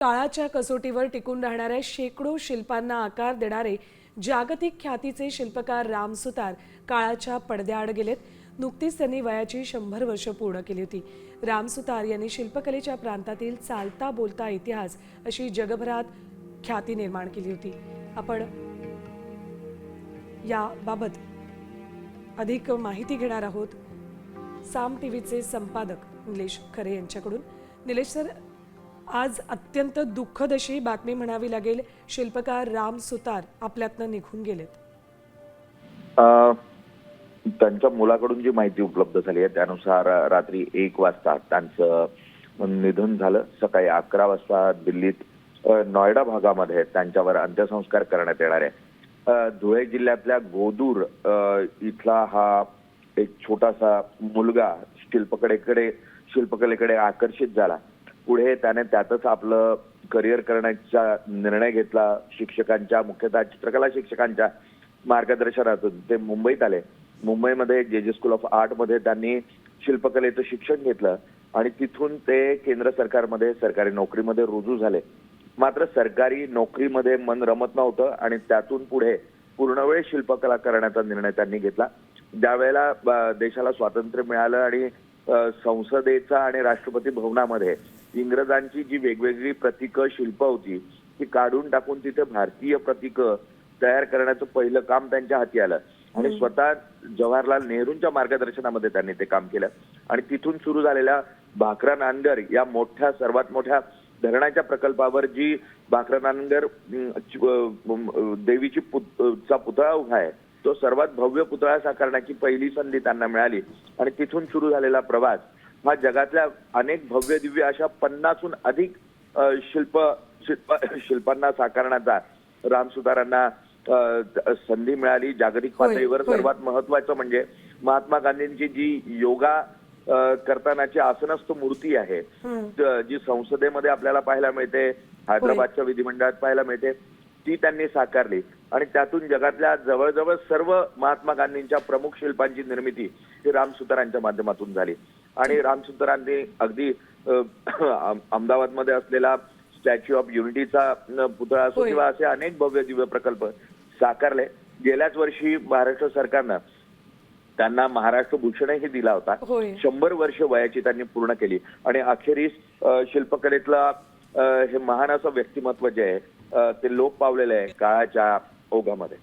काळाच्या कसोटीवर टिकून राहणाऱ्या शेकडो शिल्पांना आकार देणारे जागतिक ख्यातीचे शिल्पकार राम सुतार काळाच्या पडद्याआड गेलेत. नुकतीच त्यांनी वयाची 100 वर्ष पूर्ण केली होती. राम सुतार यांनी शिल्पकलेच्या प्रांतातील चालता बोलता इतिहास अशी जगभरात ख्याती निर्माण केली होती. आपण याबाबत अधिक माहिती घेणार आहोत साम टीव्हीचे संपादक निलेश खरे यांच्याकडून. निलेश सर, आज अत्यंत दुःखद अशी बातमी म्हणावी लागेल, शिल्पकार राम सुतार आपल्यातनं निघून गेलेत. त्यांच्या मुलाकडून जी माहिती उपलब्ध झाली आहे त्यानुसार रात्री 1 वाजता त्यांचं निधन झालं. सकाळी 11 वाजता दिल्लीत नोएडा भागामध्ये त्यांच्यावर अंत्यसंस्कार करण्यात येणार आहे. धुळे जिल्ह्यातल्या गोदूर इथला हा एक छोटासा मुलगा शिल्पकलेकडे आकर्षित झाला. पुढे त्याने त्यातच आपलं करिअर करण्याचा निर्णय घेतला. शिक्षकांच्या, मुख्यतः चित्रकला शिक्षकांच्या मार्गदर्शनातून ते मुंबईत आले. मुंबईमध्ये जे स्कूल ऑफ आर्ट मध्ये त्यांनी शिल्पकलेचं शिक्षण घेतलं आणि तिथून ते केंद्र सरकारमध्ये सरकारी नोकरीमध्ये रुजू झाले. मात्र सरकारी नोकरीमध्ये मन रमत नव्हतं आणि त्यातून पुढे पूर्णवेळ शिल्पकला करण्याचा निर्णय त्यांनी घेतला. ज्यावेळेला देशाला स्वातंत्र्य मिळालं आणि संसदेचा आणि राष्ट्रपती भवनामध्ये इंग्रजांची जी वेगवेगळी प्रतीकं, शिल्प होती ती काढून टाकून तिथे भारतीय प्रतीकं तयार करण्याचं पहिलं काम त्यांच्या हाती आलं आणि स्वतः जवाहरलाल नेहरूंच्या मार्गदर्शनामध्ये त्यांनी ते काम केलं. आणि तिथून सुरू झालेल्या भाकरा नानगर या सर्वात मोठ्या धरणाच्या प्रकल्पावर जी भाकरा नानगर देवीची पुतळा उभा आहे तो सर्वात भव्य पुतळा साकारण्याची पहिली संधी त्यांना मिळाली. आणि तिथून सुरू झालेला प्रवास हा जगातल्या अनेक भव्य दिव्य अशा 50हून अधिक शिल्पांना साकारण्याचा राम सुतारांना संधी मिळाली. जागतिक पातळीवर सर्वात महत्वाचं म्हणजे महात्मा गांधींची जी योगा करतानाची आसनस्थ मूर्ती आहे, जी संसदेमध्ये आपल्याला पाहायला मिळते, हैदराबादच्या विधिमंडळात पाहायला मिळते, ती त्यांनी साकारली. आणि त्यातून जगातल्या जवळजवळ सर्व महात्मा गांधींच्या प्रमुख शिल्पांची निर्मिती ही राम सुतारांच्या माध्यमातून झाली. आणि राम सुतारांनी अगदी अहमदाबादमध्ये असलेला स्टॅच्यू ऑफ युनिटीचा पुतळा असो किंवा असे अनेक भव्य दिव्य प्रकल्प साकारले. गेल्याच वर्षी महाराष्ट्र सरकारनं त्यांना महाराष्ट्र भूषणही दिला होता. 100 वर्ष वयाची त्यांनी पूर्ण केली आणि अखेरीस शिल्पकलेतला हे महान असं व्यक्तिमत्व जे आहे ते लोप पावलेलं आहे काळाच्या ओघामध्ये.